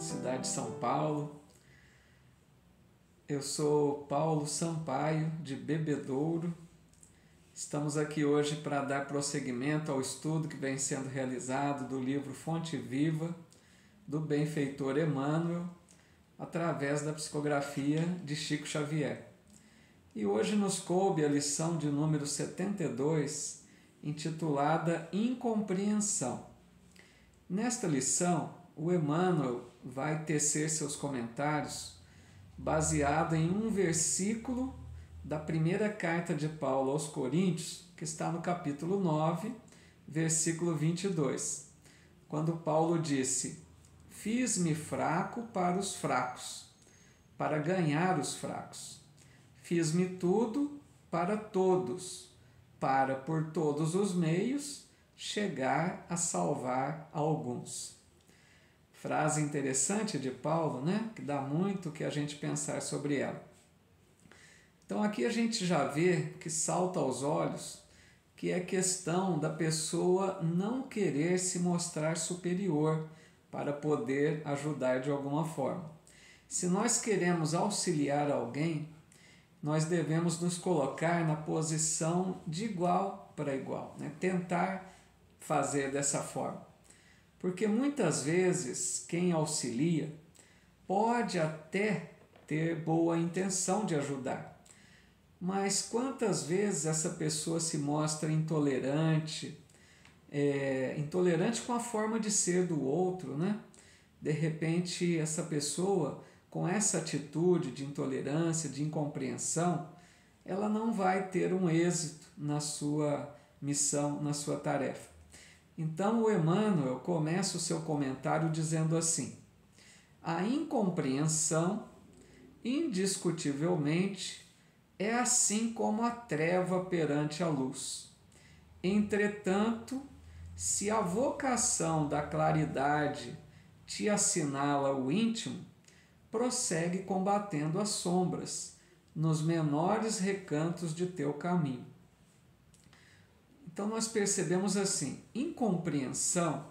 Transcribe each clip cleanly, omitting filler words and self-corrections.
cidade de São Paulo. Eu sou Paulo Sampaio, de Bebedouro. Estamos aqui hoje para dar prosseguimento ao estudo que vem sendo realizado do livro Fonte Viva, do benfeitor Emmanuel, através da psicografia de Chico Xavier. E hoje nos coube a lição de número 72, intitulada Incompreensão. Nesta lição, o Emmanuel vai tecer seus comentários baseado em um versículo da primeira carta de Paulo aos Coríntios, que está no capítulo 9, versículo 22, quando Paulo disse: "Fiz-me fraco para os fracos, para ganhar os fracos. Fiz-me tudo para todos, para por todos os meios chegar a salvar alguns." Frase interessante de Paulo, né? Que dá muito que a gente pensar sobre ela. Então aqui a gente já vê que salta aos olhos que é questão da pessoa não querer se mostrar superior para poder ajudar de alguma forma. Se nós queremos auxiliar alguém, nós devemos nos colocar na posição de igual para igual, né? Tentar fazer dessa forma. Porque muitas vezes quem auxilia pode até ter boa intenção de ajudar, mas quantas vezes essa pessoa se mostra intolerante, intolerante com a forma de ser do outro, né? De repente essa pessoa, com essa atitude de intolerância, de incompreensão, ela não vai ter um êxito na sua missão, na sua tarefa. Então o Emmanuel começa o seu comentário dizendo assim: a incompreensão, indiscutivelmente, é assim como a treva perante a luz. Entretanto, se a vocação da claridade te assinala o íntimo, prossegue combatendo as sombras, nos menores recantos de teu caminho. Então nós percebemos assim, incompreensão,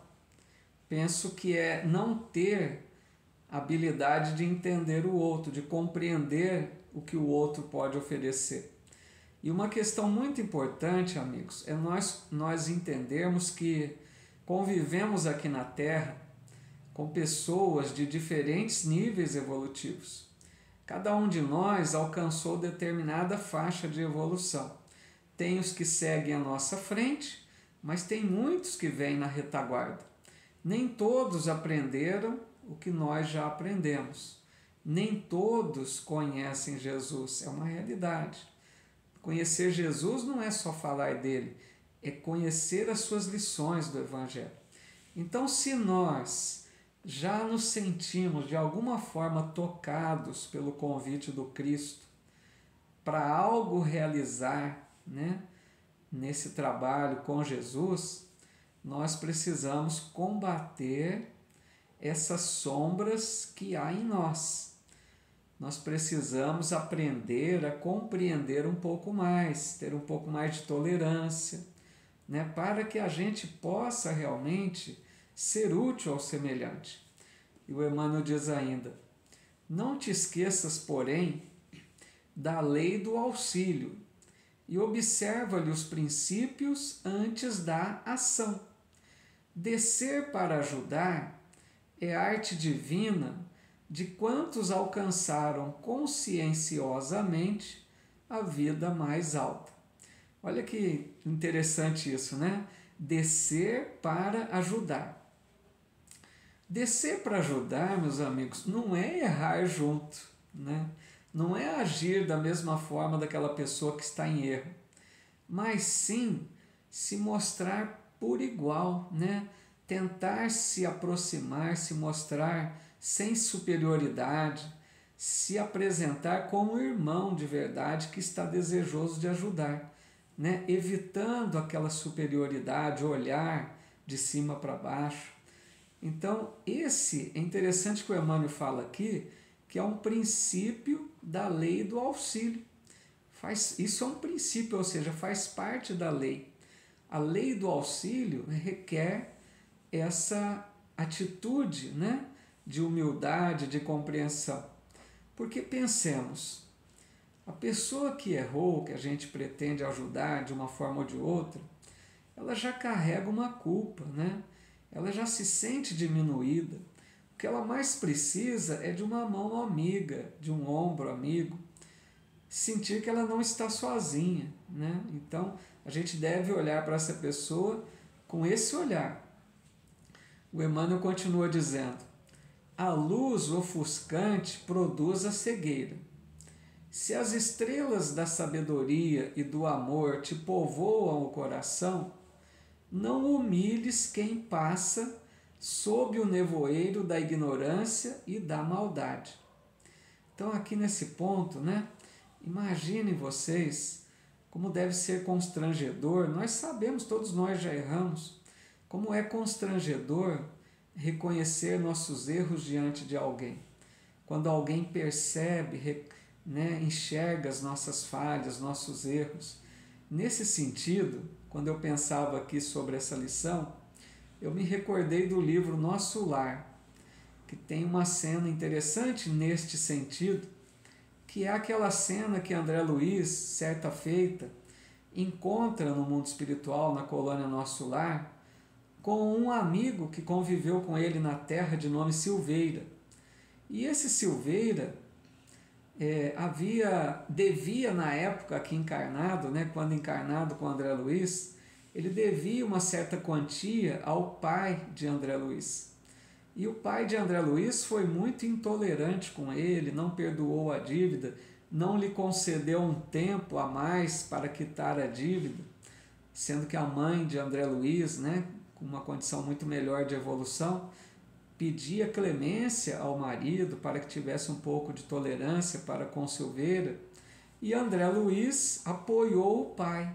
penso que é não ter habilidade de entender o outro, de compreender o que o outro pode oferecer. E uma questão muito importante, amigos, é nós entendermos que convivemos aqui na Terra com pessoas de diferentes níveis evolutivos. Cada um de nós alcançou determinada faixa de evolução. Tem os que seguem à nossa frente, mas tem muitos que vêm na retaguarda. Nem todos aprenderam o que nós já aprendemos. Nem todos conhecem Jesus, é uma realidade. Conhecer Jesus não é só falar dele, é conhecer as suas lições do Evangelho. Então, se nós já nos sentimos de alguma forma tocados pelo convite do Cristo para algo realizar, né, nesse trabalho com Jesus, nós precisamos combater essas sombras que há em nós. Nós precisamos aprender a compreender um pouco mais, ter um pouco mais de tolerância, né, para que a gente possa realmente ser útil ao semelhante. E o Emmanuel diz ainda: não te esqueças, porém, da lei do auxílio, e observa-lhe os princípios antes da ação. Descer para ajudar é arte divina de quantos alcançaram conscienciosamente a vida mais alta. Olha que interessante isso, né? Descer para ajudar. Descer para ajudar, meus amigos, não é errar junto, né? Não é agir da mesma forma daquela pessoa que está em erro, mas sim se mostrar por igual, né? Tentar se aproximar, se mostrar sem superioridade, se apresentar como irmão de verdade que está desejoso de ajudar, né? Evitando aquela superioridade, olhar de cima para baixo. Então, esse é interessante que o Emmanuel fala aqui, que é um princípio da lei do auxílio. Isso é um princípio, ou seja, faz parte da lei. A lei do auxílio requer essa atitude, né, de humildade, de compreensão. Porque pensemos, a pessoa que errou, que a gente pretende ajudar de uma forma ou de outra, ela já carrega uma culpa, né? Ela já se sente diminuída. O que ela mais precisa é de uma mão amiga, de um ombro amigo, sentir que ela não está sozinha, né? Então, a gente deve olhar para essa pessoa com esse olhar. O Emmanuel continua dizendo: a luz ofuscante produz a cegueira. Se as estrelas da sabedoria e do amor te povoam o coração, não humilhes quem passa sob o nevoeiro da ignorância e da maldade. Então, aqui nesse ponto, né? Imaginem vocês como deve ser constrangedor. Nós sabemos, todos nós já erramos, como é constrangedor reconhecer nossos erros diante de alguém. Quando alguém percebe, né, enxerga as nossas falhas, nossos erros. Nesse sentido, quando eu pensava aqui sobre essa lição, eu me recordei do livro Nosso Lar, que tem uma cena interessante neste sentido, que é aquela cena que André Luiz, certa feita, encontra no mundo espiritual, na colônia Nosso Lar, com um amigo que conviveu com ele na terra de nome Silveira. E esse Silveira devia na época aqui encarnado, né, quando encarnado com André Luiz, ele devia uma certa quantia ao pai de André Luiz. E o pai de André Luiz foi muito intolerante com ele, não perdoou a dívida, não lhe concedeu um tempo a mais para quitar a dívida, sendo que a mãe de André Luiz, né, com uma condição muito melhor de evolução, pedia clemência ao marido para que tivesse um pouco de tolerância para com Silveira, e André Luiz apoiou o pai.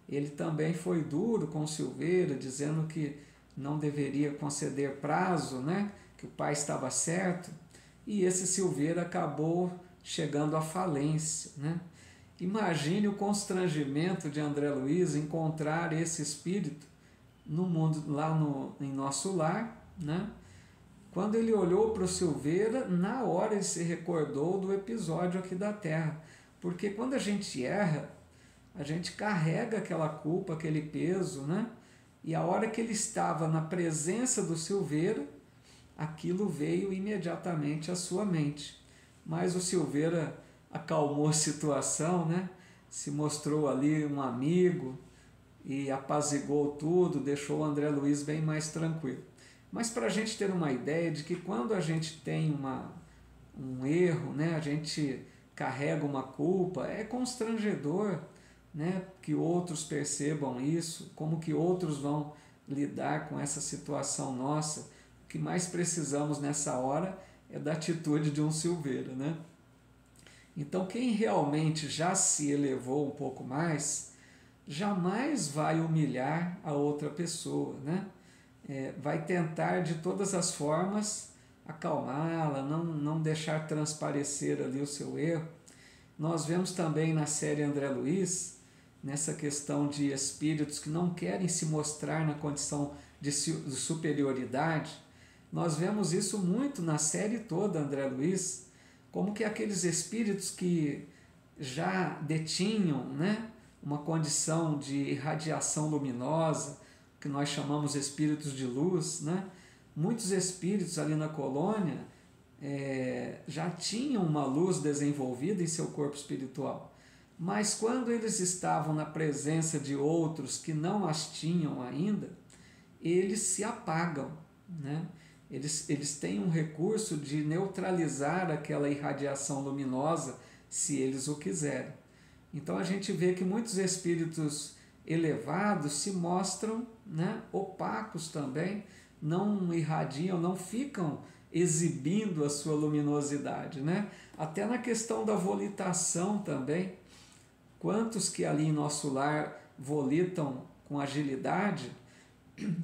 Ele também foi duro com Silveira, dizendo que não deveria conceder prazo, né? Que o pai estava certo, e esse Silveira acabou chegando à falência, né? Imagine o constrangimento de André Luiz encontrar esse espírito no mundo, lá em Nosso Lar, né? Quando ele olhou para o Silveira, na hora ele se recordou do episódio aqui da Terra, porque quando a gente erra, a gente carrega aquela culpa, aquele peso, né? E a hora que ele estava na presença do Silveira, aquilo veio imediatamente à sua mente. Mas o Silveira acalmou a situação, né? Se mostrou ali um amigo e apaziguou tudo, deixou o André Luiz bem mais tranquilo. Mas para a gente ter uma ideia de que quando a gente tem um erro, né? A gente carrega uma culpa, é constrangedor, né, que outros percebam isso, como que outros vão lidar com essa situação nossa. O que mais precisamos nessa hora é da atitude de um Silveira, né? Então, quem realmente já se elevou um pouco mais, jamais vai humilhar a outra pessoa, né? Vai tentar de todas as formas acalmá-la, não deixar transparecer ali o seu erro. Nós vemos também na série André Luiz, nessa questão de espíritos que não querem se mostrar na condição de superioridade. Nós vemos isso muito na série toda André Luiz, como que aqueles espíritos que já detinham, né, uma condição de irradiação luminosa, que nós chamamos espíritos de luz, né? Muitos espíritos ali na colônia já tinham uma luz desenvolvida em seu corpo espiritual. Mas quando eles estavam na presença de outros que não as tinham ainda, eles se apagam, né? Eles têm um recurso de neutralizar aquela irradiação luminosa, se eles o quiserem. Então a gente vê que muitos espíritos elevados se mostram, né, opacos também, não irradiam, não ficam exibindo a sua luminosidade, né? Até na questão da volitação também, quantos que ali em Nosso Lar volitam com agilidade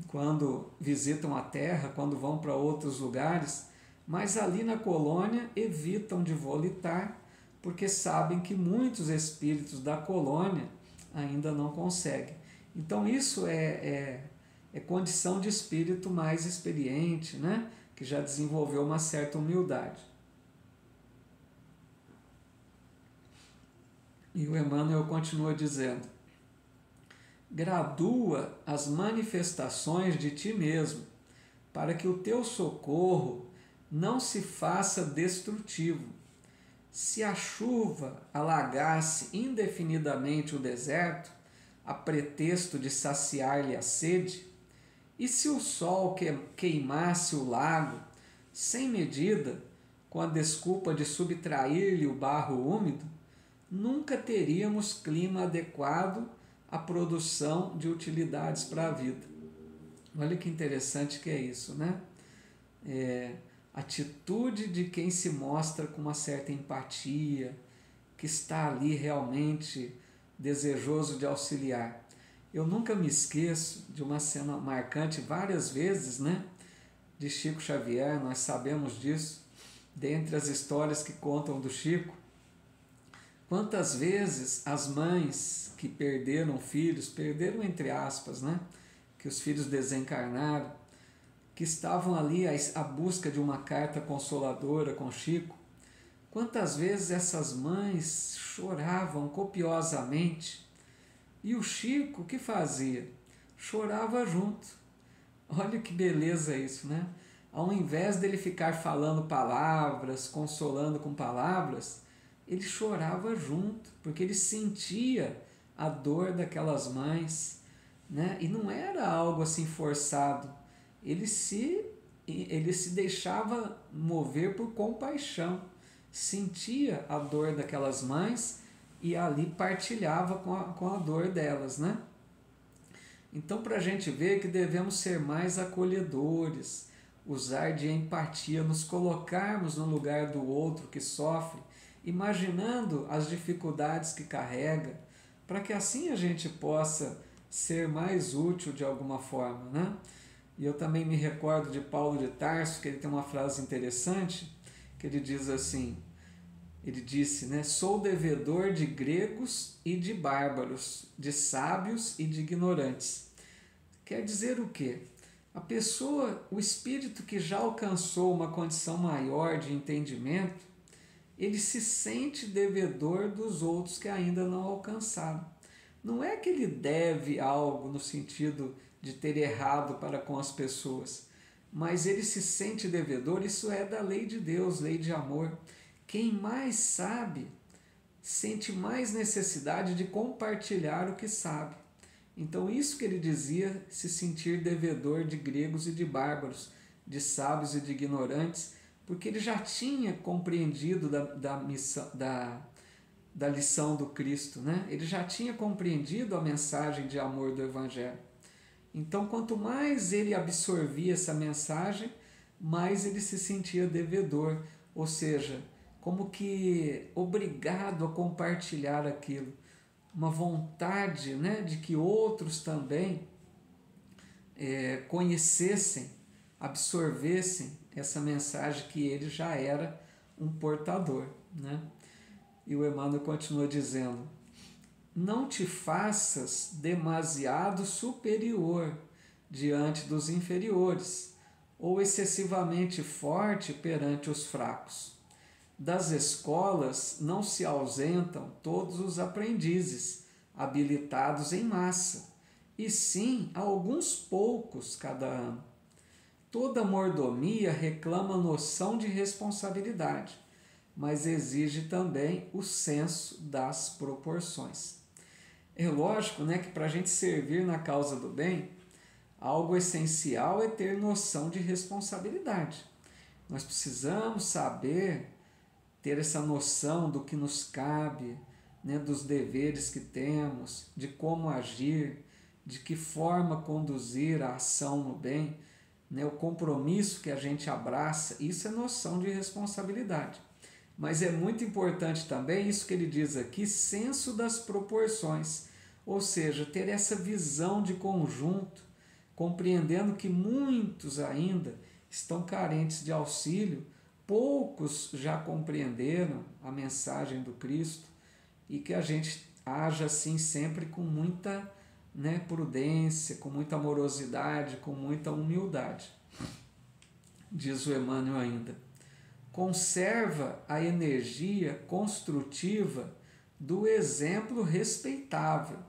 quando visitam a Terra, quando vão para outros lugares, mas ali na colônia evitam de volitar, porque sabem que muitos espíritos da colônia ainda não conseguem. Então isso é condição de espírito mais experiente, né? que já desenvolveu uma certa humildade. E o Emmanuel continua dizendo: gradua as manifestações de ti mesmo, para que o teu socorro não se faça destrutivo. Se a chuva alagasse indefinidamente o deserto, a pretexto de saciar-lhe a sede, e se o sol queimasse o lago sem medida, com a desculpa de subtrair-lhe o barro úmido, nunca teríamos clima adequado à produção de utilidades para a vida. Olha que interessante que é isso, né? Atitude de quem se mostra com uma certa empatia, que está ali realmente desejoso de auxiliar. Eu nunca me esqueço de uma cena marcante várias vezes, né? De Chico Xavier, nós sabemos disso, dentre as histórias que contam do Chico. Quantas vezes as mães que perderam filhos, perderam entre aspas, né? Que os filhos desencarnaram, que estavam ali à busca de uma carta consoladora com Chico, quantas vezes essas mães choravam copiosamente e o Chico, o que fazia? Chorava junto. Olha que beleza isso, né? Ao invés dele ficar falando palavras, consolando com palavras, ele chorava junto, porque ele sentia a dor daquelas mães, né? E não era algo assim forçado. Ele se deixava mover por compaixão, sentia a dor daquelas mães e ali partilhava com a dor delas, né? Então, para a gente ver que devemos ser mais acolhedores, usar de empatia, nos colocarmos no lugar do outro que sofre, imaginando as dificuldades que carrega, para que assim a gente possa ser mais útil de alguma forma, né? E eu também me recordo de Paulo de Tarso, que ele tem uma frase interessante, que ele diz assim, ele disse, né, sou devedor de gregos e de bárbaros, de sábios e de ignorantes. Quer dizer o quê? A pessoa, o espírito que já alcançou uma condição maior de entendimento, ele se sente devedor dos outros que ainda não alcançaram. Não é que ele deve algo no sentido de ter errado para com as pessoas, mas ele se sente devedor, isso é da lei de Deus, lei de amor. Quem mais sabe, sente mais necessidade de compartilhar o que sabe. Então isso que ele dizia, se sentir devedor de gregos e de bárbaros, de sábios e de ignorantes, porque ele já tinha compreendido da lição do Cristo, né? Ele já tinha compreendido a mensagem de amor do Evangelho. Então, quanto mais ele absorvia essa mensagem, mais ele se sentia devedor, ou seja, como que obrigado a compartilhar aquilo. Uma vontade, né, de que outros também conhecessem, absorvessem essa mensagem que ele já era um portador, né? E o Emmanuel continua dizendo: não te faças demasiado superior diante dos inferiores, ou excessivamente forte perante os fracos. Das escolas não se ausentam todos os aprendizes, habilitados em massa, e sim alguns poucos cada ano. Toda mordomia reclama noção de responsabilidade, mas exige também o senso das proporções. É lógico, né, que para a gente servir na causa do bem, algo essencial é ter noção de responsabilidade. Nós precisamos saber ter essa noção do que nos cabe, né, dos deveres que temos, de como agir, de que forma conduzir a ação no bem, né, o compromisso que a gente abraça, isso é noção de responsabilidade. Mas é muito importante também, isso que ele diz aqui, senso das proporções, ou seja, ter essa visão de conjunto, compreendendo que muitos ainda estão carentes de auxílio, poucos já compreenderam a mensagem do Cristo e que a gente haja assim sempre com muita, né, prudência, com muita amorosidade, com muita humildade. diz o Emmanuel ainda. Conserva a energia construtiva do exemplo respeitável,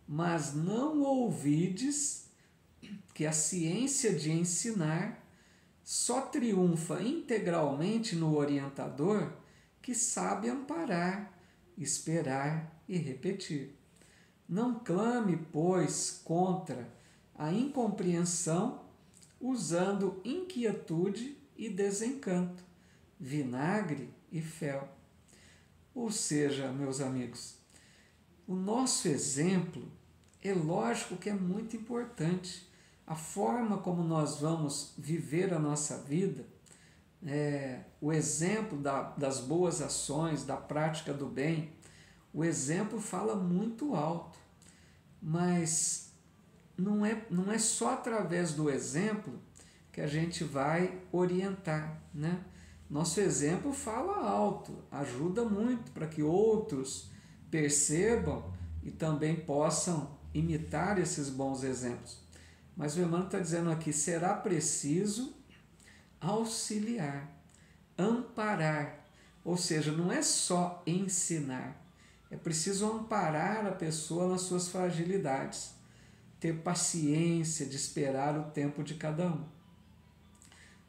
mas não ouvides que a ciência de ensinar só triunfa integralmente no orientador que sabe amparar, esperar e repetir. Não clame, pois, contra a incompreensão usando inquietude e desencanto, vinagre e fel. Ou seja, meus amigos, o nosso exemplo é lógico que é muito importante. A forma como nós vamos viver a nossa vida, o exemplo das boas ações, da prática do bem, o exemplo fala muito alto, mas não é só através do exemplo que a gente vai orientar, né? Nosso exemplo fala alto, ajuda muito para que outros percebam e também possam imitar esses bons exemplos. Mas o Emmanuel está dizendo aqui, será preciso auxiliar, amparar, ou seja, não é só ensinar, é preciso amparar a pessoa nas suas fragilidades, ter paciência de esperar o tempo de cada um.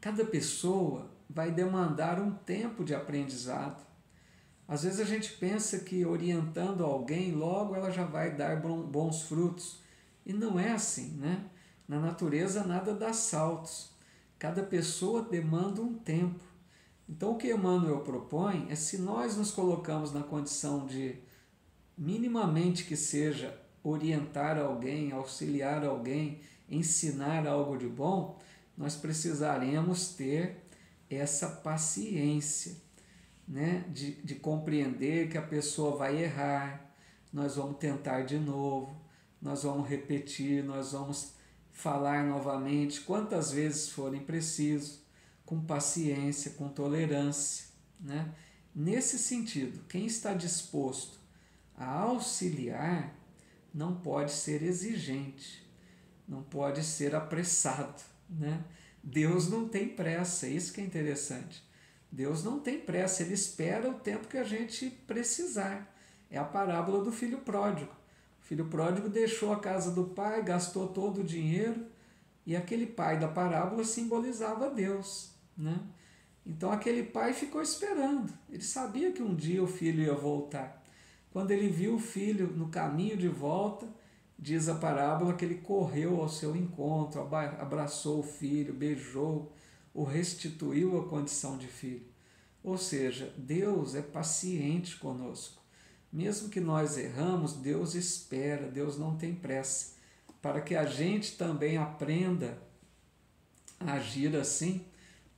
Cada pessoa vai demandar um tempo de aprendizado. Às vezes a gente pensa que orientando alguém, logo ela já vai dar bons frutos. E não é assim, né? Na natureza nada dá saltos. Cada pessoa demanda um tempo. Então o que Emmanuel propõe é, se nós nos colocamos na condição de, minimamente que seja, orientar alguém, auxiliar alguém, ensinar algo de bom, nós precisaremos ter essa paciência, né? de compreender que a pessoa vai errar, nós vamos tentar de novo, nós vamos repetir, nós vamos falar novamente, quantas vezes forem preciso, com paciência, com tolerância, né? Nesse sentido, quem está disposto a auxiliar não pode ser exigente, não pode ser apressado, né? Deus não tem pressa, isso que é interessante. Deus não tem pressa, Ele espera o tempo que a gente precisar. É a parábola do filho pródigo. O filho pródigo deixou a casa do pai, gastou todo o dinheiro, e aquele pai da parábola simbolizava Deus, né? Então aquele pai ficou esperando. Ele sabia que um dia o filho ia voltar. Quando ele viu o filho no caminho de volta, diz a parábola que ele correu ao seu encontro, abraçou o filho, beijou, o restituiu à condição de filho. Ou seja, Deus é paciente conosco. Mesmo que nós erramos, Deus espera, Deus não tem pressa, para que a gente também aprenda a agir assim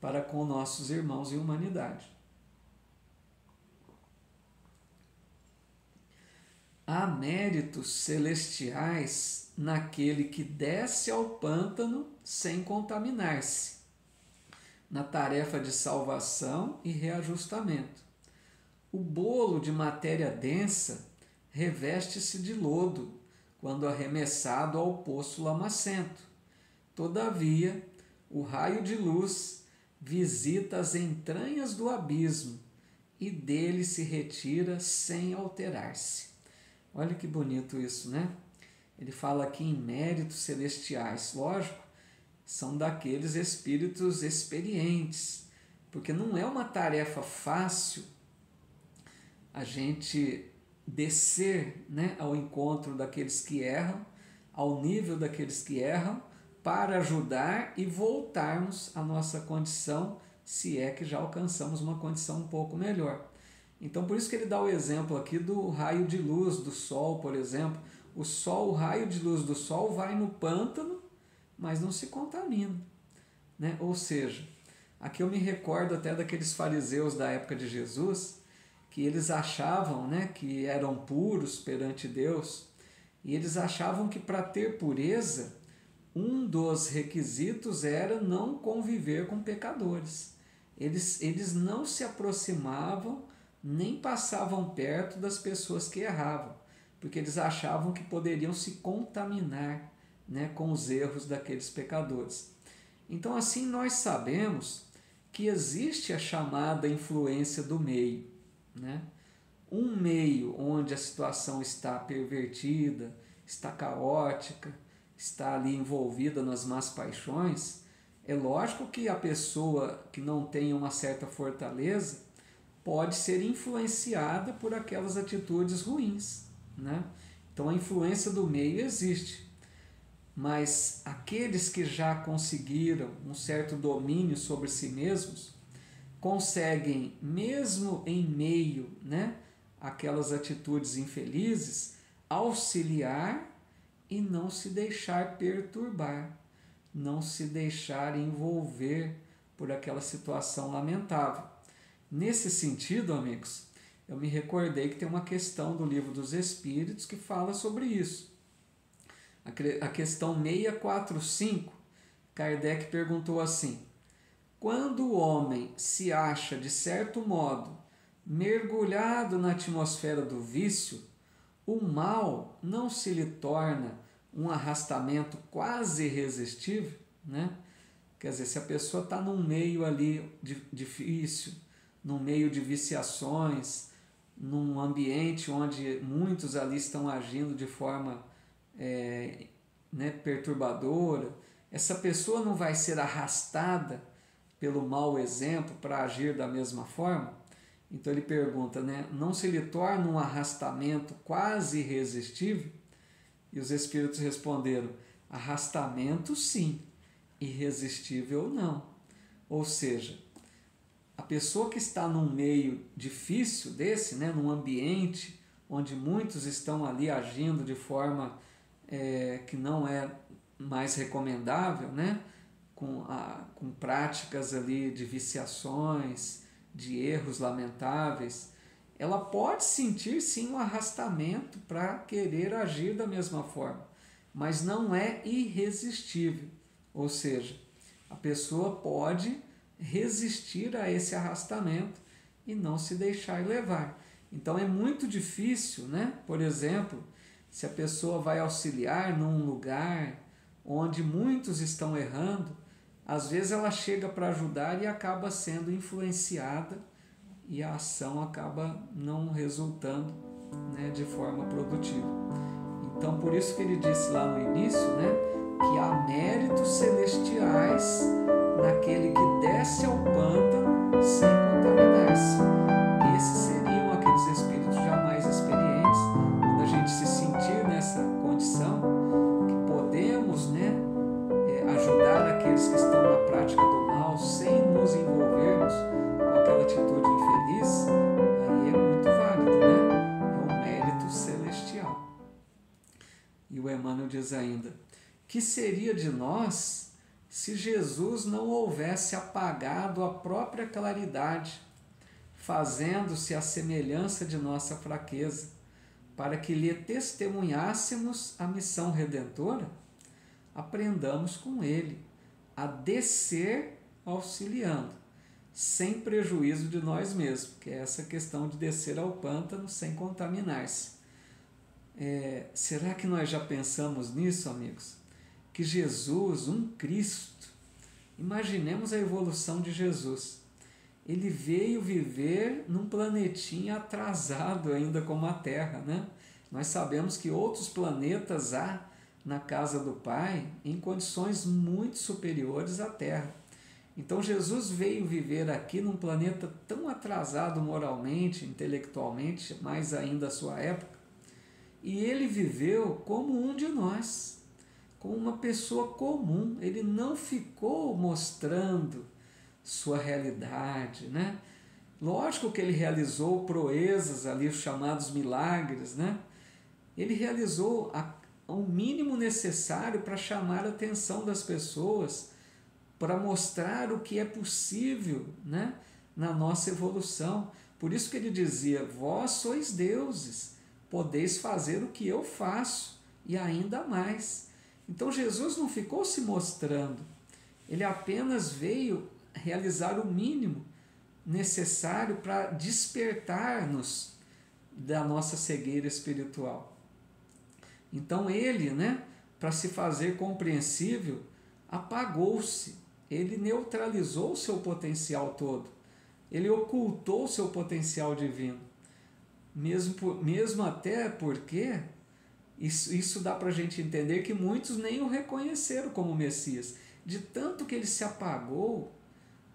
para com nossos irmãos em humanidade. Há méritos celestiais naquele que desce ao pântano sem contaminar-se, na tarefa de salvação e reajustamento. O bolo de matéria densa reveste-se de lodo quando arremessado ao poço lamacento. Todavia, o raio de luz visita as entranhas do abismo e dele se retira sem alterar-se. Olha que bonito isso, né? Ele fala aqui em méritos celestiais. Lógico, são daqueles espíritos experientes, porque não é uma tarefa fácil a gente descer, né, ao encontro daqueles que erram, ao nível daqueles que erram, para ajudar e voltarmos à nossa condição, se é que já alcançamos uma condição um pouco melhor. Então, por isso que ele dá o exemplo aqui do raio de luz do sol, por exemplo. O raio de luz do sol vai no pântano, mas não se contamina, né? Ou seja, aqui eu me recordo até daqueles fariseus da época de Jesus, que eles achavam, né, que eram puros perante Deus, e eles achavam que para ter pureza, um dos requisitos era não conviver com pecadores. Eles não se aproximavam, nem passavam perto das pessoas que erravam, porque eles achavam que poderiam se contaminar, né, com os erros daqueles pecadores. Então, assim, nós sabemos que existe a chamada influência do meio, né? Um meio onde a situação está pervertida, está caótica, está ali envolvida nas más paixões, é lógico que a pessoa que não tem uma certa fortaleza pode ser influenciada por aquelas atitudes ruins, né? Então a influência do meio existe, mas aqueles que já conseguiram um certo domínio sobre si mesmos conseguem, mesmo em meio, né, aquelas atitudes infelizes, auxiliar e não se deixar perturbar, não se deixar envolver por aquela situação lamentável. Nesse sentido, amigos, eu me recordei que tem uma questão do Livro dos Espíritos que fala sobre isso. A questão 645, Kardec perguntou assim: quando o homem se acha, de certo modo, mergulhado na atmosfera do vício, o mal não se lhe torna um arrastamento quase irresistível, né? Quer dizer, se a pessoa está num meio ali de vício, num meio de viciações, num ambiente onde muitos ali estão agindo de forma perturbadora, essa pessoa não vai ser arrastada pelo mau exemplo para agir da mesma forma? Então ele pergunta, né, não se lhe torna um arrastamento quase irresistível? E os espíritos responderam: arrastamento sim, irresistível não. Ou seja, a pessoa que está num meio difícil desse, né, num ambiente onde muitos estão ali agindo de forma que não é mais recomendável, né, com práticas ali de viciações, de erros lamentáveis, ela pode sentir sim um arrastamento para querer agir da mesma forma, mas não é irresistível. Ou seja, a pessoa pode resistir a esse arrastamento e não se deixar levar. Então é muito difícil, né? Por exemplo, se a pessoa vai auxiliar num lugar onde muitos estão errando, às vezes ela chega para ajudar e acaba sendo influenciada e a ação acaba não resultando, né, de forma produtiva. Então, por isso que ele disse lá no início, né, que há méritos celestiais naquele que desce ao pântano sem contaminar-se. Esses seriam aqueles espíritos já mais experientes, quando a gente se sentir nessa condição, que podemos, né, ajudar aqueles que estão na prática do mal sem nos envolvermos com aquela atitude infeliz, aí é muito válido, né? É um mérito celestial. E o Emmanuel diz ainda: que seria de nós se Jesus não houvesse apagado a própria claridade, fazendo-se a semelhança de nossa fraqueza, para que lhe testemunhássemos a missão redentora? Aprendamos com ele a descer auxiliando, sem prejuízo de nós mesmos, que é essa questão de descer ao pântano sem contaminar-se. Será que nós já pensamos nisso, amigos? Que Jesus, um Cristo, imaginemos a evolução de Jesus, ele veio viver num planetinha atrasado ainda como a Terra, né? Nós sabemos que outros planetas há na casa do Pai em condições muito superiores à Terra. Então Jesus veio viver aqui num planeta tão atrasado moralmente, intelectualmente, mais ainda a sua época, e ele viveu como um de nós, como uma pessoa comum. Ele não ficou mostrando sua realidade, né? Lógico que ele realizou proezas ali, os chamados milagres, né? Ele realizou o mínimo necessário para chamar a atenção das pessoas, para mostrar o que é possível, né, na nossa evolução. Por isso que ele dizia: vós sois deuses, podeis fazer o que eu faço e ainda mais. Então Jesus não ficou se mostrando, ele apenas veio realizar o mínimo necessário para despertar-nos da nossa cegueira espiritual. Então ele, né, para se fazer compreensível, apagou-se, ele neutralizou o seu potencial todo, ele ocultou o seu potencial divino, mesmo até porque isso dá para a gente entender que muitos nem o reconheceram como Messias, de tanto que ele se apagou,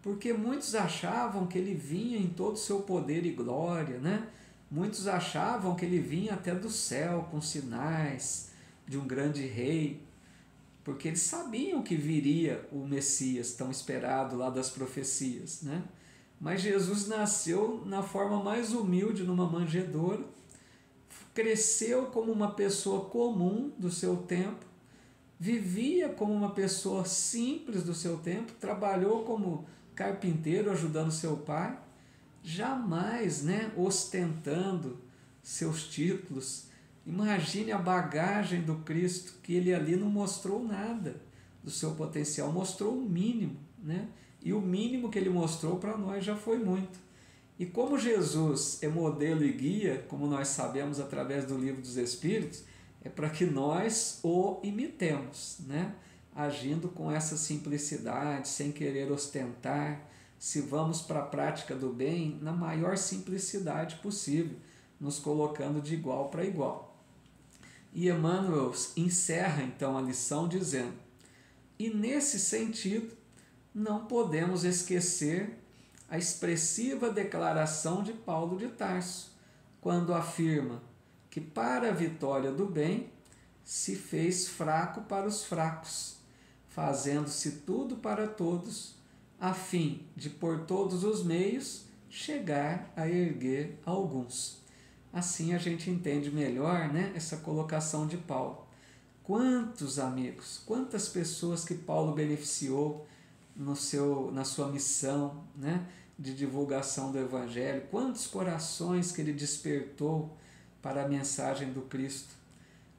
porque muitos achavam que ele vinha em todo o seu poder e glória, né? Muitos achavam que ele vinha até do céu com sinais de um grande rei, porque eles sabiam que viria o Messias tão esperado lá das profecias, né? Mas Jesus nasceu na forma mais humilde, numa manjedoura, cresceu como uma pessoa comum do seu tempo, vivia como uma pessoa simples do seu tempo, trabalhou como carpinteiro ajudando seu pai, jamais, né, ostentando seus títulos. Imagine a bagagem do Cristo, que ele ali não mostrou nada do seu potencial, mostrou o mínimo, né? E o mínimo que ele mostrou para nós já foi muito. E como Jesus é modelo e guia, como nós sabemos através do Livro dos Espíritos, é para que nós o imitemos, né? Agindo com essa simplicidade, sem querer ostentar, se vamos para a prática do bem, na maior simplicidade possível, nos colocando de igual para igual. E Emmanuel encerra então a lição dizendo: e nesse sentido, não podemos esquecer a expressiva declaração de Paulo de Tarso, quando afirma que para a vitória do bem se fez fraco para os fracos, fazendo-se tudo para todos, a fim de por todos os meios chegar a erguer alguns. Assim a gente entende melhor, né, essa colocação de Paulo. Quantos amigos, quantas pessoas que Paulo beneficiou na sua missão, né, de divulgação do Evangelho, quantos corações que ele despertou para a mensagem do Cristo,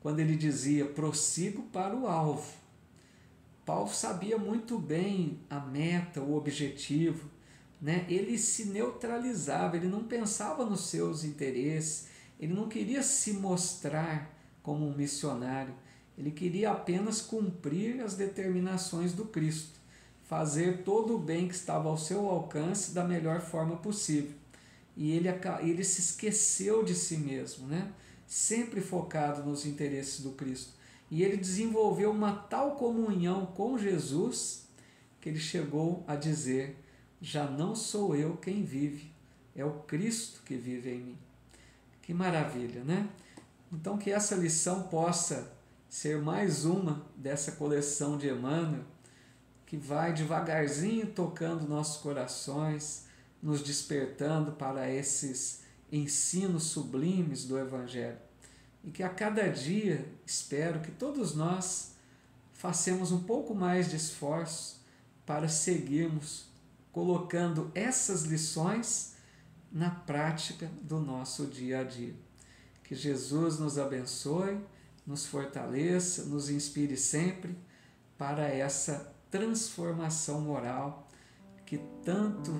quando ele dizia: prossigo para o alvo. Paulo sabia muito bem a meta, o objetivo, né? Ele se neutralizava, ele não pensava nos seus interesses, ele não queria se mostrar como um missionário, ele queria apenas cumprir as determinações do Cristo, fazer todo o bem que estava ao seu alcance da melhor forma possível. E ele se esqueceu de si mesmo, né? Sempre focado nos interesses do Cristo. E ele desenvolveu uma tal comunhão com Jesus que ele chegou a dizer: já não sou eu quem vive, é o Cristo que vive em mim. Que maravilha, né? Então que essa lição possa ser mais uma dessa coleção de Emmanuel, que vai devagarzinho tocando nossos corações, nos despertando para esses ensinos sublimes do Evangelho. E que a cada dia, espero que todos nós façamos um pouco mais de esforço para seguirmos colocando essas lições na prática do nosso dia a dia. Que Jesus nos abençoe, nos fortaleça, nos inspire sempre para essa transformação moral que tanto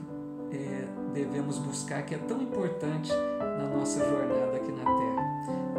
devemos buscar, que é tão importante na nossa jornada aqui na Terra.